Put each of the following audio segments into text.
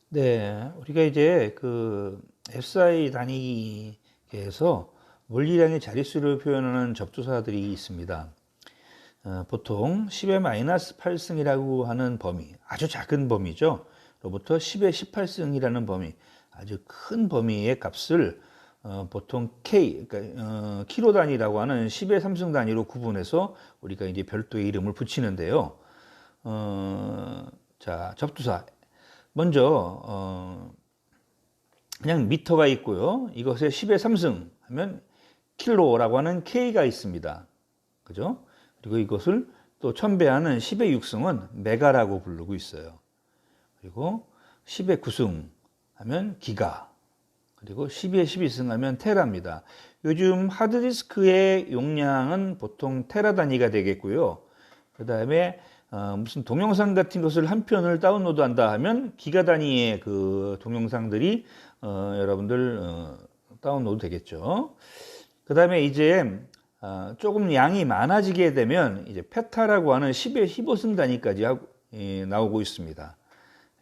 네, 우리가 이제 그 SI 단위계에서 물리량의 자릿수를 표현하는 접두사들이 있습니다. 보통 10의 마이너스 8승이라고 하는 범위, 아주 작은 범위죠. 로부터 10의 18승이라는 범위, 아주 큰 범위의 값을 보통 K, 그러니까 킬로 단위라고 하는 10의 3승 단위로 구분해서 우리가 이제 별도의 이름을 붙이는데요. 자, 접두사. 먼저 그냥 미터가 있고요. 이것의 10의 3승 하면 킬로라고 하는 K가 있습니다. 그죠? 그리고 이것을 또 첨배하는 10의 6승은 메가라고 부르고 있어요. 그리고 10의 9승 하면 기가, 그리고 12의 12승 하면 테라입니다. 요즘 하드디스크의 용량은 보통 테라 단위가 되겠고요. 그 다음에 무슨 동영상 같은 것을 한 편을 다운로드 한다 하면 기가 단위의 그 동영상들이 여러분들 다운로드 되겠죠. 그 다음에 이제 조금 양이 많아지게 되면 이제 페타라고 하는 10의 15승 단위까지 나오고 있습니다.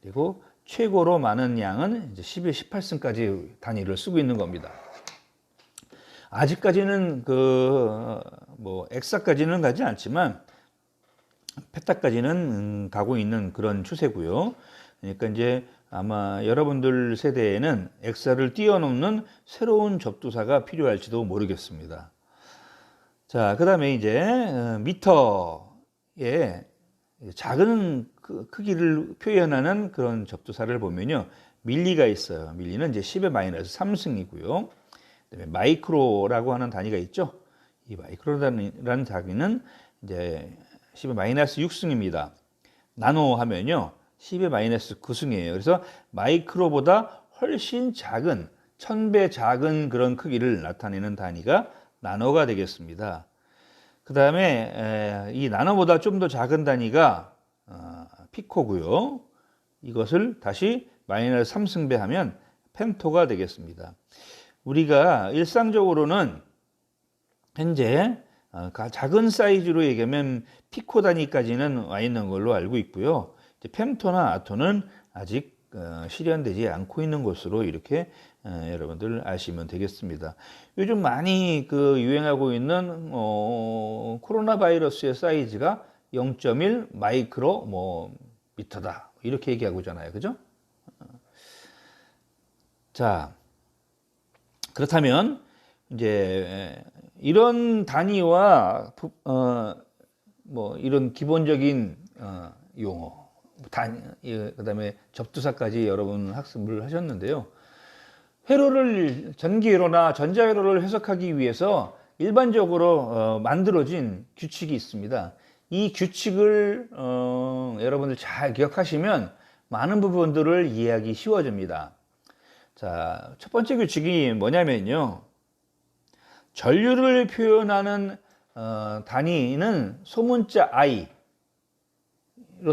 그리고 최고로 많은 양은 이제 10의 18승까지 단위를 쓰고 있는 겁니다. 아직까지는 뭐 엑사까지는 가지 않지만 페타까지는 가고 있는 그런 추세고요. 그러니까 이제 아마 여러분들 세대에는 엑사를 뛰어넘는 새로운 접두사가 필요할지도 모르겠습니다. 자, 그 다음에 이제 미터의 작은 크기를 표현하는 그런 접두사를 보면요. 밀리가 있어요. 밀리는 이제 10의 마이너스 3승이고요. 그다음에 마이크로라고 하는 단위가 있죠. 이 마이크로라는 단위는 이제 10의 마이너스 6승입니다. 나노 하면요. 10의 마이너스 9승이에요. 그래서 마이크로보다 훨씬 작은, 1000배 작은 그런 크기를 나타내는 단위가 나노가 되겠습니다. 그 다음에 이 나노보다 좀 더 작은 단위가 피코고요. 이것을 다시 마이너스 3승배 하면 펜토가 되겠습니다. 우리가 일상적으로는 현재 작은 사이즈로 얘기하면 피코 단위까지는 와 있는 걸로 알고 있고요. 이제 펜토나 아토는 아직 실현되지 않고 있는 것으로 이렇게 여러분들 아시면 되겠습니다. 요즘 많이 유행하고 있는 코로나 바이러스의 사이즈가 0.1 마이크로 미터다 이렇게 얘기하고 있잖아요, 그죠? 자, 그렇다면 이제 이런 단위와 이런 기본적인 용어, 그다음에 접두사까지 여러분 학습을 하셨는데요. 회로를 전기회로나 전자회로를 해석하기 위해서 일반적으로 만들어진 규칙이 있습니다. 이 규칙을 여러분들 잘 기억하시면 많은 부분들을 이해하기 쉬워집니다. 자, 첫 번째 규칙이 뭐냐면요. 전류를 표현하는 단위는 소문자 I로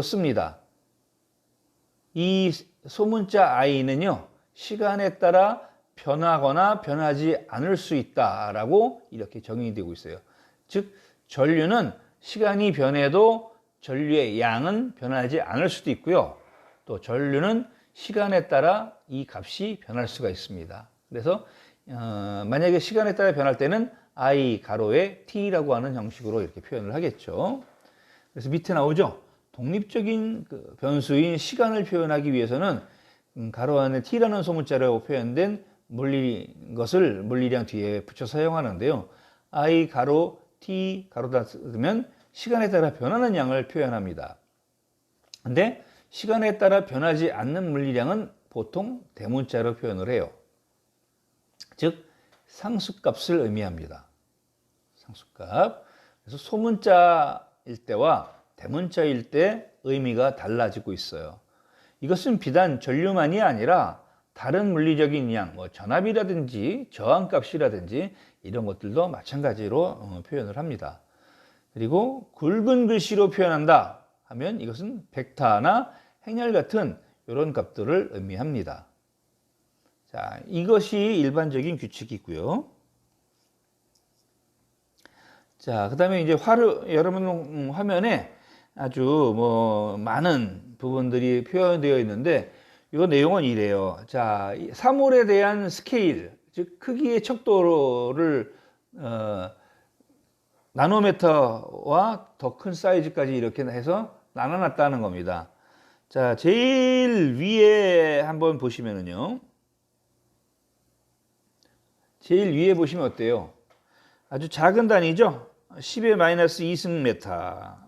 씁니다. 이 소문자 I는요. 시간에 따라 변하거나 변하지 않을 수 있다라고 이렇게 정의되고 있어요. 즉 전류는 시간이 변해도 전류의 양은 변하지 않을 수도 있고요. 또 전류는 시간에 따라 이 값이 변할 수가 있습니다. 그래서 만약에 시간에 따라 변할 때는 I 가로에 T라고 하는 형식으로 이렇게 표현을 하겠죠. 그래서 밑에 나오죠. 독립적인 변수인 시간을 표현하기 위해서는 가로 안에 T라는 소문자로 표현된 것을 물리량 뒤에 붙여 사용하는데요. I 가로 T 가로 닫으면 시간에 따라 변하는 양을 표현합니다. 근데 시간에 따라 변하지 않는 물리량은 보통 대문자로 표현을 해요. 즉 상수값을 의미합니다. 상수값. 그래서 소문자일 때와 대문자일 때 의미가 달라지고 있어요. 이것은 비단 전류만이 아니라 다른 물리적인 양, 전압이라든지 저항값이라든지 이런 것들도 마찬가지로 표현을 합니다. 그리고 굵은 글씨로 표현한다 하면 이것은 벡터나 행렬 같은 이런 값들을 의미합니다. 자, 이것이 일반적인 규칙이고요. 자, 그 다음에 이제 여러분 화면에 아주 많은 부분들이 표현되어 있는데 이 내용은 이래요. 자, 사물에 대한 스케일, 즉 크기의 척도를 나노미터와 더 큰 사이즈까지 이렇게 해서 나눠놨다는 겁니다. 자, 제일 위에 한번 보시면은요. 제일 위에 보시면 어때요? 아주 작은 단위죠? 10의 마이너스 2승 메타.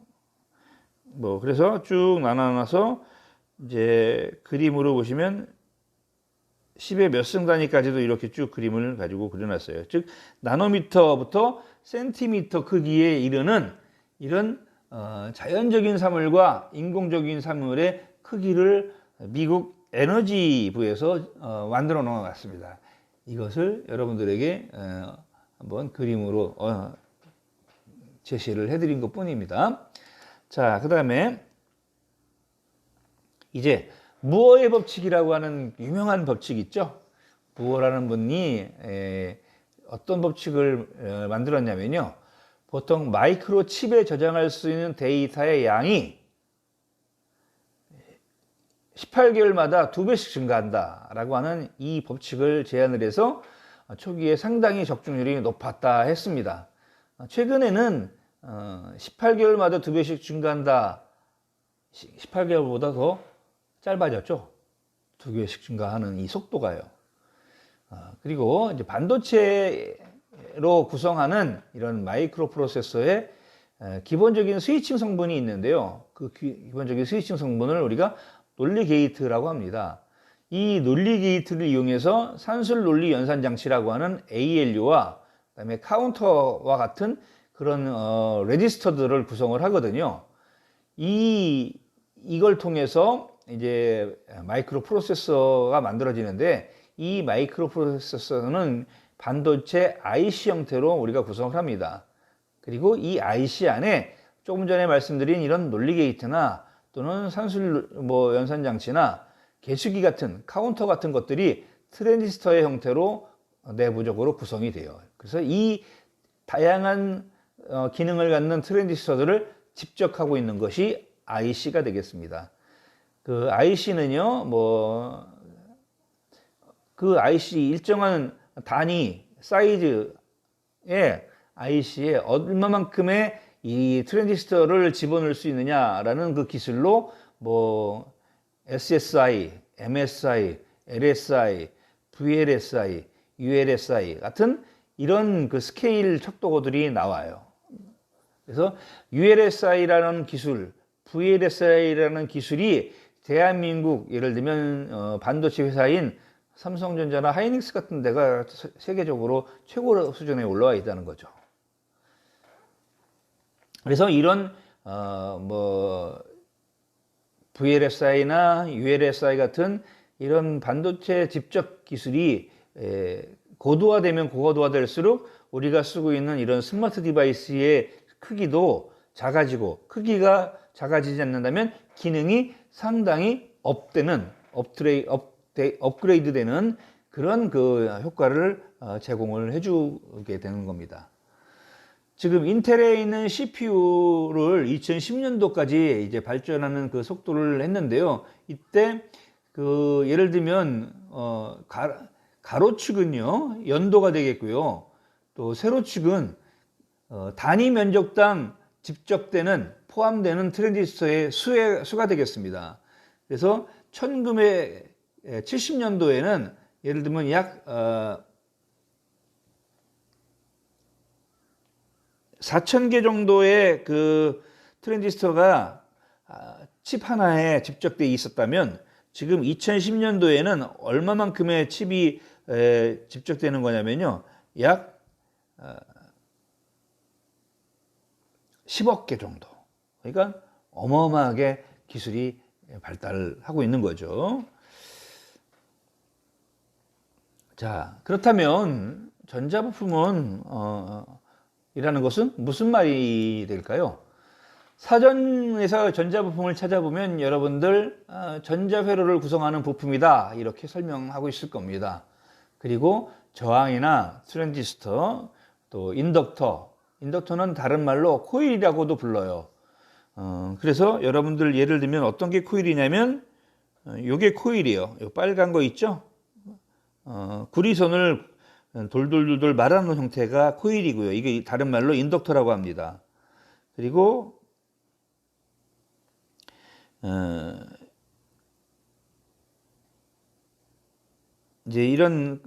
뭐, 그래서 쭉 나눠놔서 이제 그림으로 보시면 10의 몇 승 단위까지도 이렇게 쭉 그림을 가지고 그려놨어요. 즉, 나노미터부터 센티미터 크기에 이르는 이런 자연적인 사물과 인공적인 사물의 크기를 미국 에너지부에서 만들어 놓았습니다. 이것을 여러분들에게 한번 그림으로 제시를 해드린 것 뿐입니다. 자, 그 다음에 이제 무어의 법칙이라고 하는 유명한 법칙 있죠? 무어라는 분이 어떤 법칙을 만들었냐면요. 보통 마이크로칩에 저장할 수 있는 데이터의 양이 18개월마다 2배씩 증가한다라고 하는 이 법칙을 제안을 해서 초기에 상당히 적중률이 높았다 했습니다. 최근에는 18개월마다 2배씩 증가한다. 18개월보다 더 짧아졌죠. 2배씩 증가하는 이 속도가요. 그리고 이제 반도체로 구성하는 이런 마이크로 프로세서의 기본적인 스위칭 성분이 있는데요. 그 기본적인 스위칭 성분을 우리가 논리 게이트라고 합니다. 이 논리 게이트를 이용해서 산술 논리 연산 장치라고 하는 ALU와 그다음에 카운터와 같은 그런 레지스터들을 구성을 하거든요. 이걸 통해서 이제 마이크로 프로세서가 만들어지는데 이 마이크로 프로세서는 반도체 IC 형태로 우리가 구성을 합니다. 그리고 이 IC 안에 조금 전에 말씀드린 이런 논리 게이트나 또는 산술 연산 장치나 계수기 같은 카운터 같은 것들이 트랜지스터의 형태로 내부적으로 구성이 돼요. 그래서 이 다양한 기능을 갖는 트랜지스터들을 집적하고 있는 것이 IC가 되겠습니다. 그 IC는요, 그 IC 일정한 단위, 사이즈의 IC에 얼마만큼의 이 트랜지스터를 집어넣을 수 있느냐라는 그 기술로 SSI, MSI, LSI, VLSI, ULSI 같은 이런 그 스케일 척도들이 나와요. 그래서 ULSI라는 기술, VLSI라는 기술이 대한민국 예를 들면 반도체 회사인 삼성전자나 하이닉스 같은 데가 세계적으로 최고 수준에 올라와 있다는 거죠. 그래서 이런 VLSI나 ULSI 같은 이런 반도체 집적 기술이 고도화되면 고도화될수록 우리가 쓰고 있는 이런 스마트 디바이스의 크기도 작아지고, 크기가 작아지지 않는다면 기능이 상당히 업그레이드 되는 그런 그 효과를 제공을 해주게 되는 겁니다. 지금 인텔에 있는 CPU를 2010년도까지 이제 발전하는 그 속도를 했는데요. 이때 그 예를 들면 가로축은요 연도가 되겠고요. 또 세로축은 단위 면적당 집적되는 포함되는 트랜지스터의 수가 되겠습니다. 그래서 1970년도에는 예를 들면 약 4,000개 정도의 그 트랜지스터가 칩 하나에 집적되어 있었다면 지금 2010년도에는 얼마만큼의 칩이 집적되는 거냐면요. 약 10억 개 정도. 그러니까 어마어마하게 기술이 발달하고 있는 거죠. 자, 그렇다면 전자부품은 이라는 것은 무슨 말이 될까요? 사전에서 전자부품을 찾아보면 여러분들 전자회로를 구성하는 부품이다 이렇게 설명하고 있을 겁니다. 그리고 저항이나 트랜지스터, 또 인덕터는 다른 말로 코일이라고도 불러요. 그래서 여러분들 예를 들면 어떤 게 코일이냐면 요게 코일이에요. 요 빨간 거 있죠? 구리선을 돌돌돌돌 말아놓은 형태가 코일이고요. 이게 다른 말로 인덕터라고 합니다. 그리고 이제 이런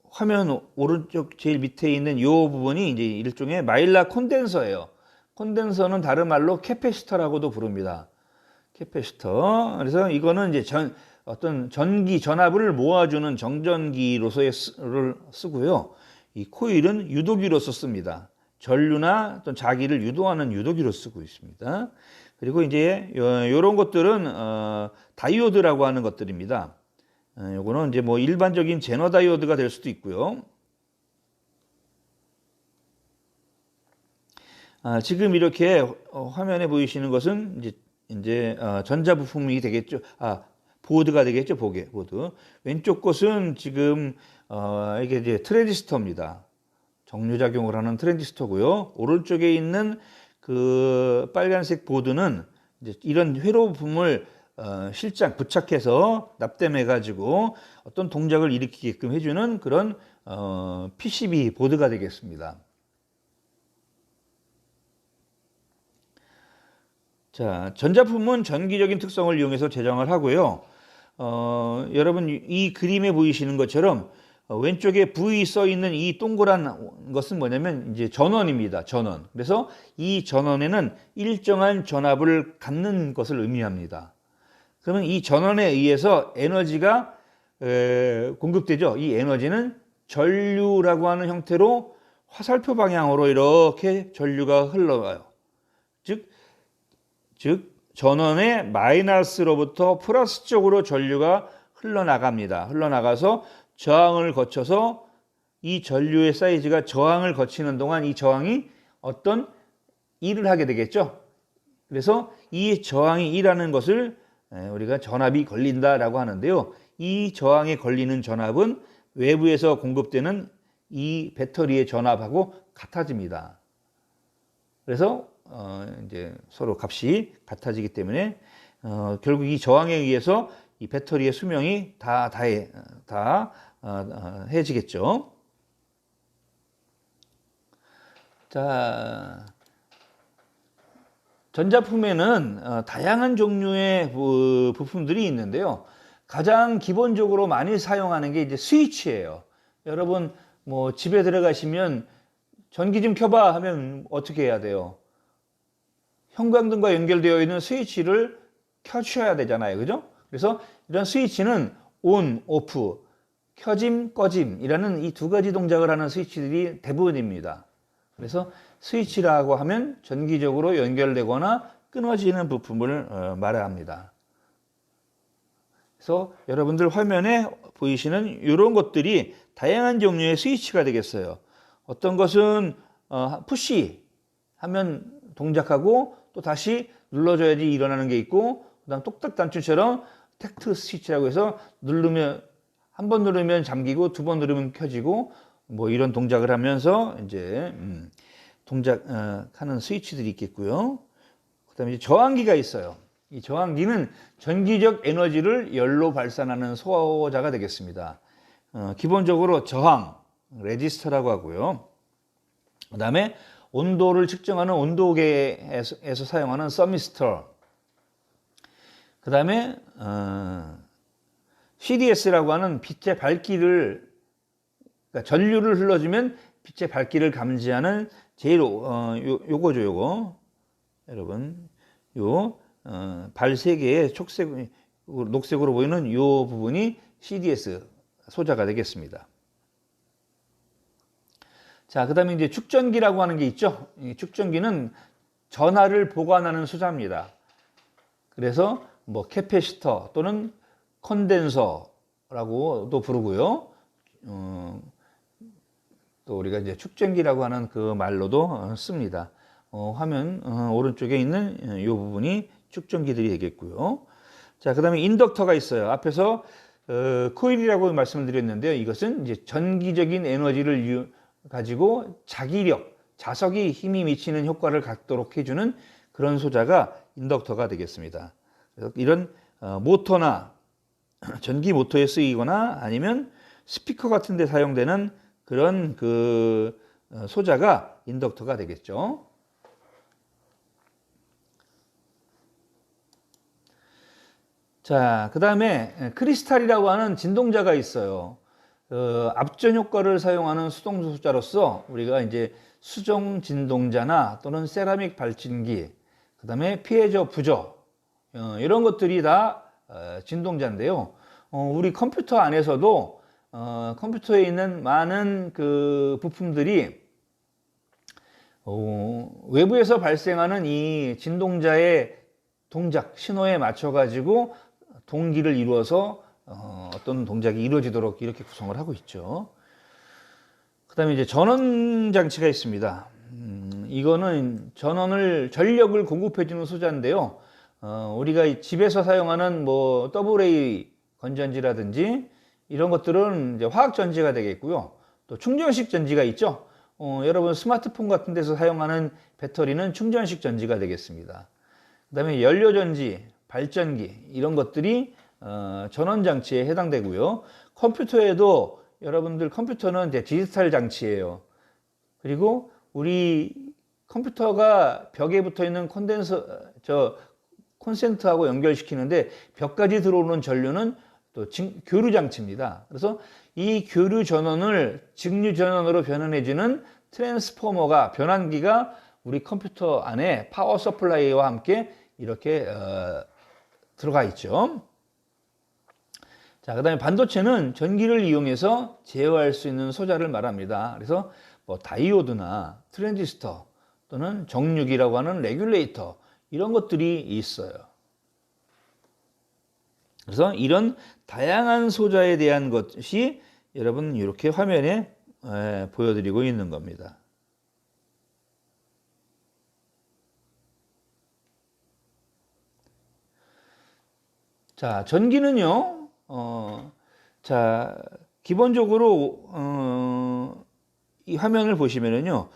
화면 오른쪽 제일 밑에 있는 이 부분이 이제 일종의 마일라 콘덴서예요. 콘덴서는 다른 말로 캐패시터라고도 부릅니다. 캐패시터. 그래서 이거는 이제 어떤 전기 전압을 모아주는 정전기로서의 를 쓰고요. 이 코일은 유도기로서 씁니다. 전류나 어떤 자기를 유도하는 유도기로 쓰고 있습니다. 그리고 이제 이런 것들은 다이오드라고 하는 것들입니다. 요거는 이제 뭐 일반적인 제너 다이오드가 될 수도 있고요. 지금 이렇게 화면에 보이시는 것은 이제 전자 부품이 되겠죠. 보드가 되겠죠. 보드. 왼쪽 것은 지금 이게 이제 트랜지스터입니다. 정류작용을 하는 트랜지스터고요. 오른쪽에 있는 그 빨간색 보드는 이제 이런 회로 부품을 실장 부착해서 납땜해 가지고 어떤 동작을 일으키게끔 해주는 그런 PCB 보드가 되겠습니다. 자, 전자품은 전기적인 특성을 이용해서 제작을 하고요. 여러분 이 그림에 보이시는 것처럼 왼쪽에 V 써 있는 이 동그란 것은 뭐냐면 이제 전원입니다. 전원. 그래서 이 전원에는 일정한 전압을 갖는 것을 의미합니다. 그러면 이 전원에 의해서 에너지가 공급되죠. 이 에너지는 전류라고 하는 형태로 화살표 방향으로 이렇게 전류가 흘러가요. 즉 전원의 마이너스로부터 플러스 쪽으로 전류가 흘러나갑니다. 흘러나가서 저항을 거쳐서 이 전류의 사이즈가 저항을 거치는 동안 이 저항이 어떤 일을 하게 되겠죠. 그래서 이 저항이 일하는 것을 우리가 전압이 걸린다라고 하는데요. 이 저항에 걸리는 전압은 외부에서 공급되는 이 배터리의 전압하고 같아집니다. 그래서 이제 서로 값이 같아지기 때문에 결국 이 저항에 의해서 이 배터리의 수명이 다해지겠죠. 자, 전자품에는 다양한 종류의 부품들이 있는데요. 가장 기본적으로 많이 사용하는 게 이제 스위치예요. 여러분 뭐 집에 들어가시면 전기 좀 켜봐 하면 어떻게 해야 돼요? 형광등과 연결되어 있는 스위치를 켜주셔야 되잖아요. 그죠? 그래서 이런 스위치는 온, 오프, 켜짐, 꺼짐이라는 이 두 가지 동작을 하는 스위치들이 대부분입니다. 그래서 스위치라고 하면 전기적으로 연결되거나 끊어지는 부품을 말합니다. 그래서 여러분들 화면에 보이시는 이런 것들이 다양한 종류의 스위치가 되겠어요. 어떤 것은 푸시 하면 동작하고 또 다시 눌러줘야지 일어나는 게 있고, 그다음 똑딱 단추처럼 텍트 스위치라고 해서 누르면 한 번 누르면 잠기고 두 번 누르면 켜지고 뭐 이런 동작을 하면서 이제 동작하는 스위치들이 있겠고요. 그다음에 이제 저항기가 있어요. 이 저항기는 전기적 에너지를 열로 발산하는 소자가 되겠습니다. 기본적으로 저항, 레지스터라고 하고요. 그다음에 온도를 측정하는 온도계에서 사용하는 서미스터. 그다음에 CDS라고 하는 빛의 밝기를, 그러니까 전류를 흘러주면 빛의 밝기를 감지하는 제일 요거죠, 요거. 여러분, 발 세 개의 녹색으로 보이는 요 부분이 CDS 소자가 되겠습니다. 자, 그다음에 이제 축전기라고 하는 게 있죠. 이 축전기는 전하를 보관하는 소자입니다. 그래서 뭐 캐패시터 또는 컨덴서라고도 부르고요. 또 우리가 이제 축전기라고 하는 그 말로도 씁니다. 화면 오른쪽에 있는 이 부분이 축전기들이 되겠고요. 자, 그다음에 인덕터가 있어요. 앞에서 코일이라고 말씀을 드렸는데요. 이것은 이제 전기적인 에너지를 가지고 자기력, 자석이 힘이 미치는 효과를 갖도록 해주는 그런 소자가 인덕터가 되겠습니다. 그래서 이런 모터나 전기 모터에 쓰이거나 아니면 스피커 같은 데 사용되는 그런 그 소자가 인덕터가 되겠죠. 자, 그 다음에 크리스탈이라고 하는 진동자가 있어요. 압전 효과를 사용하는 수동 소자로서 우리가 이제 수정 진동자나 또는 세라믹 발진기, 그 다음에 피해저 부저, 이런 것들이 다 진동자인데요. 우리 컴퓨터 안에서도 컴퓨터에 있는 많은 그 부품들이 외부에서 발생하는 이 진동자의 동작, 신호에 맞춰 가지고 동기를 이루어서 어떤 동작이 이루어지도록 이렇게 구성을 하고 있죠. 그 다음에 이제 전원 장치가 있습니다. 이거는 전력을 공급해주는 소자인데요. 우리가 집에서 사용하는 뭐 AA 건전지라든지 이런 것들은 이제 화학 전지가 되겠고요. 또 충전식 전지가 있죠. 여러분 스마트폰 같은 데서 사용하는 배터리는 충전식 전지가 되겠습니다. 그 다음에 연료전지, 발전기 이런 것들이 전원장치에 해당되고요. 컴퓨터에도 여러분들 컴퓨터는 이제 디지털 장치예요. 그리고 우리 컴퓨터가 벽에 붙어 있는 콘센트하고 연결시키는데 벽까지 들어오는 전류는 또 교류 장치입니다. 그래서 이 교류 전원을 직류 전원으로 변환해주는 트랜스포머가, 변환기가 우리 컴퓨터 안에 파워 서플라이와 함께 이렇게 들어가 있죠. 자, 그 다음에 반도체는 전기를 이용해서 제어할 수 있는 소자를 말합니다. 그래서 뭐 다이오드나 트랜지스터 또는 정류기라고 하는 레귤레이터 이런 것들이 있어요. 그래서 이런 다양한 소자에 대한 것이 여러분 이렇게 화면에 보여드리고 있는 겁니다. 자, 전기는요, 자, 기본적으로, 이 화면을 보시면은요,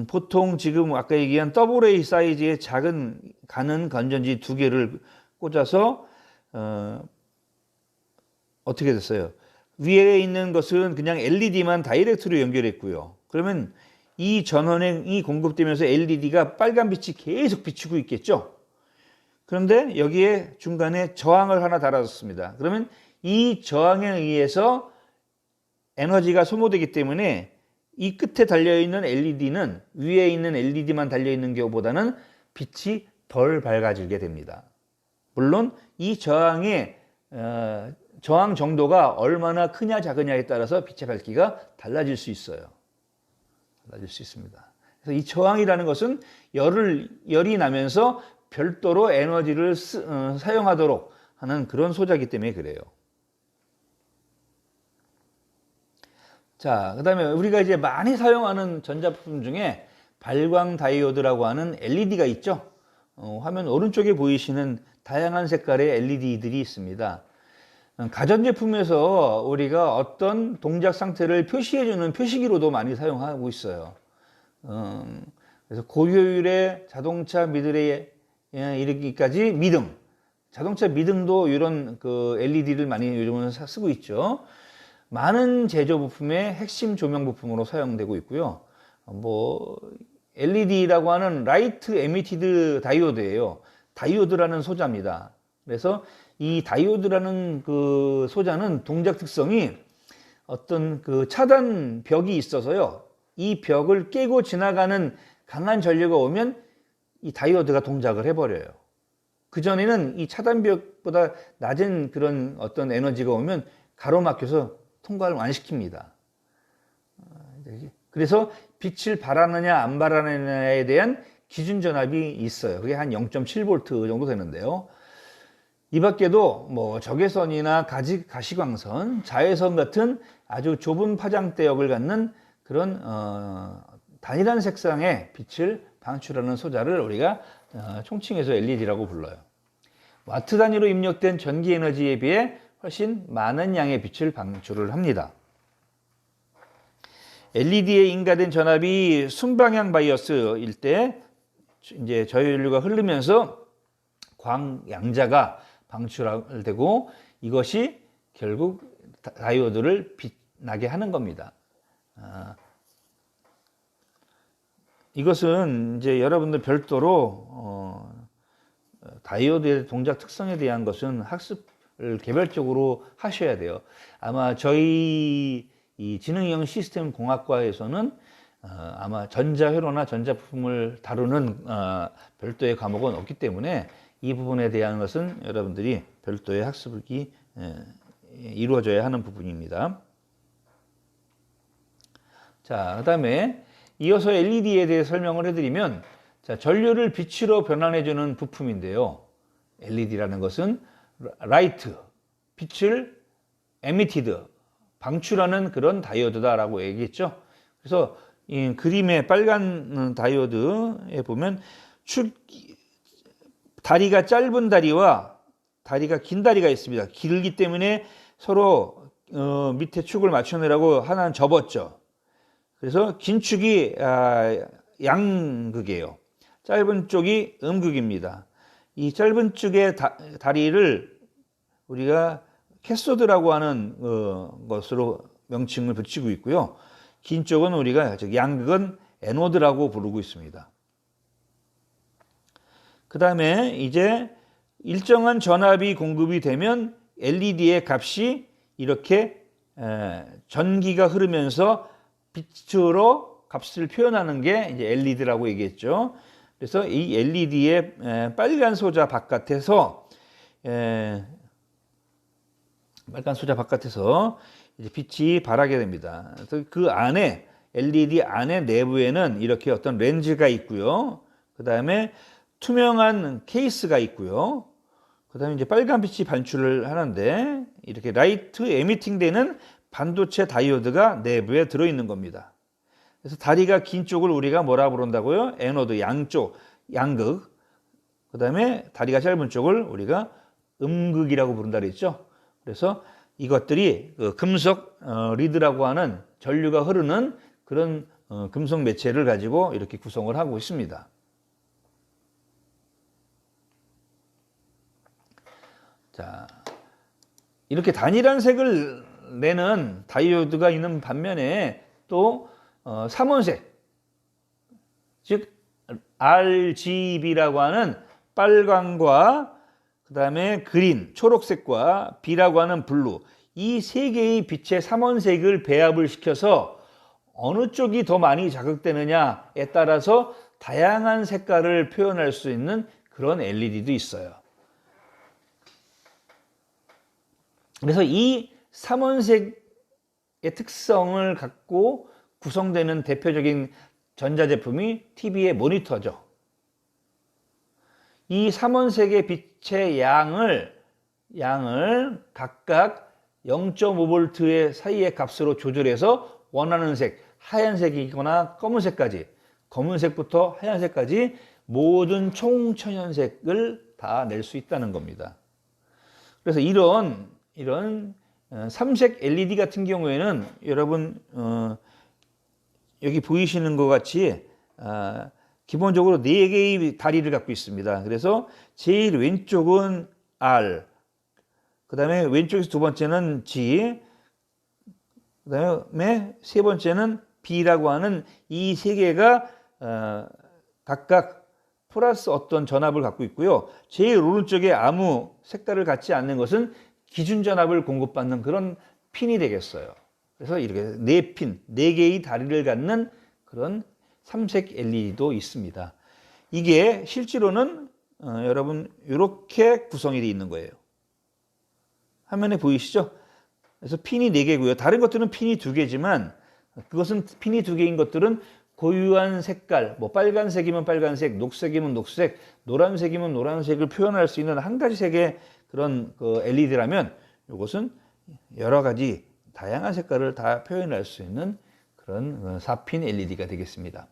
보통 지금 아까 얘기한 AA 사이즈의 작은 가는 건전지 2개를 꽂아서, 어떻게 됐어요? 위에 있는 것은 그냥 LED만 다이렉트로 연결했고요. 그러면 이 전원이 공급되면서 LED가 빨간 빛이 계속 비추고 있겠죠? 그런데 여기에 중간에 저항을 하나 달아줬습니다. 그러면 이 저항에 의해서 에너지가 소모되기 때문에 이 끝에 달려있는 LED는 위에 있는 LED만 달려있는 경우보다는 빛이 덜 밝아지게 됩니다. 물론 이 저항의 저항 정도가 얼마나 크냐 작으냐에 따라서 빛의 밝기가 달라질 수 있어요. 달라질 수 있습니다. 그래서 이 저항이라는 것은 열이 나면서 별도로 에너지를 사용하도록 하는 그런 소자이기 때문에 그래요. 자, 그 다음에 우리가 이제 많이 사용하는 전자부품 중에 발광 다이오드라고 하는 LED가 있죠. 화면 오른쪽에 보이시는 다양한 색깔의 LED들이 있습니다. 가전제품에서 우리가 어떤 동작 상태를 표시해주는 표시기로도 많이 사용하고 있어요. 그래서 고효율의 자동차 미들에 이르기까지 미등, 자동차 미등도 이런 그 LED를 많이 요즘은 쓰고 있죠. 많은 제조 부품의 핵심 조명 부품으로 사용되고 있고요. 뭐 LED라고 하는 라이트 에미티드 다이오드예요. 다이오드라는 소자입니다. 그래서 이 다이오드라는 그 소자는 동작 특성이 어떤 그 차단 벽이 있어서요. 이 벽을 깨고 지나가는 강한 전류가 오면 이 다이오드가 동작을 해버려요. 그전에는 이 차단벽보다 낮은 그런 어떤 에너지가 오면 가로막혀서 통과를 안 시킵니다. 그래서 빛을 발하느냐 안 발하느냐에 대한 기준 전압이 있어요. 그게 한 0.7V 정도 되는데요. 이 밖에도 뭐 적외선이나 가시광선, 자외선 같은 아주 좁은 파장대역을 갖는 그런 단일한 색상의 빛을 방출하는 소자를 우리가 총칭해서 LED라고 불러요. 와트 단위로 입력된 전기 에너지에 비해 훨씬 많은 양의 빛을 방출을 합니다. LED에 인가된 전압이 순방향 바이어스일 때 이제 저연료가 흐르면서 광 양자가 방출되고 이것이 결국 다이오드를 빛나게 하는 겁니다. 이것은 이제 여러분들 별도로 다이오드의 동작 특성에 대한 것은 학습을 개별적으로 하셔야 돼요. 아마 저희 이 지능형 시스템 공학과에서는 아마 전자회로나 전자부품을 다루는 별도의 과목은 없기 때문에 이 부분에 대한 것은 여러분들이 별도의 학습이 이루어져야 하는 부분입니다. 자, 그 다음에 이어서 LED에 대해 설명을 해드리면, 자, 전류를 빛으로 변환해주는 부품인데요. LED라는 것은 라이트, 빛을 emitted, 방출하는 그런 다이오드다라고 얘기했죠. 그래서 이 그림의 빨간 다이오드에 보면 다리가 짧은 다리와 다리가 긴 다리가 있습니다. 길기 때문에 서로 밑에 축을 맞추느라고 하나는 접었죠. 그래서 긴 축이 양극이에요. 짧은 쪽이 음극입니다. 이 짧은 쪽의 다리를 우리가 캐소드라고 하는 것으로 명칭을 붙이고 있고요. 긴 쪽은 우리가 양극은 에노드라고 부르고 있습니다. 그 다음에 이제 일정한 전압이 공급이 되면 LED의 값이 이렇게 전기가 흐르면서 빛으로 값을 표현하는 게 이제 LED라고 얘기했죠. 그래서 이 LED의 빨간 소자 바깥에서 이제 빛이 발하게 됩니다. 그래서 그 안에 LED 안에 내부에는 이렇게 어떤 렌즈가 있고요. 그 다음에 투명한 케이스가 있고요. 그 다음에 이제 빨간 빛이 반출을 하는데 이렇게 라이트 에미팅 되는 반도체 다이오드가 내부에 들어있는 겁니다. 그래서 다리가 긴 쪽을 우리가 뭐라 부른다고요? 에노드, 양쪽, 양극. 그 다음에 다리가 짧은 쪽을 우리가 음극이라고 부른다 그랬죠. 그래서 이것들이 금속 리드라고 하는 전류가 흐르는 그런 금속 매체를 가지고 이렇게 구성을 하고 있습니다. 자, 이렇게 단일한 색을 내는 다이오드가 있는 반면에 또 삼원색, 즉 RGB라고 하는 빨강과 그 다음에 그린, 초록색과 B라고 하는 블루, 이 세 개의 빛의 삼원색을 배합을 시켜서 어느 쪽이 더 많이 자극되느냐에 따라서 다양한 색깔을 표현할 수 있는 그런 LED도 있어요. 그래서 이 삼원색의 특성을 갖고 구성되는 대표적인 전자제품이 TV의 모니터죠. 이 삼원색의 빛의 양을 각각 0.5V의 사이의 값으로 조절해서 원하는 색, 하얀색이거나 검은색까지, 검은색부터 하얀색까지 모든 총천연색을 다 낼 수 있다는 겁니다. 그래서 이런 삼색 LED 같은 경우에는 여러분 여기 보이시는 것 같이 기본적으로 4개의 다리를 갖고 있습니다. 그래서 제일 왼쪽은 R, 그 다음에 왼쪽에서 두 번째는 G, 그 다음에 세 번째는 B라고 하는 이 세 개가 각각 플러스 어떤 전압을 갖고 있고요. 제일 오른쪽에 아무 색깔을 갖지 않는 것은 기준 전압을 공급받는 그런 핀이 되겠어요. 그래서 이렇게 4핀, 4개의 다리를 갖는 그런 삼색 LED도 있습니다. 이게 실제로는 여러분 이렇게 구성이 되어 있는 거예요. 화면에 보이시죠? 그래서 핀이 4개고요. 다른 것들은 핀이 2개지만 그것은 핀이 2개인 것들은 고유한 색깔, 뭐 빨간색이면 빨간색, 녹색이면 녹색, 노란색이면 노란색을 표현할 수 있는 한 가지 색의 그런 LED라면 이것은 여러 가지 다양한 색깔을 다 표현할 수 있는 그런 4핀 LED가 되겠습니다.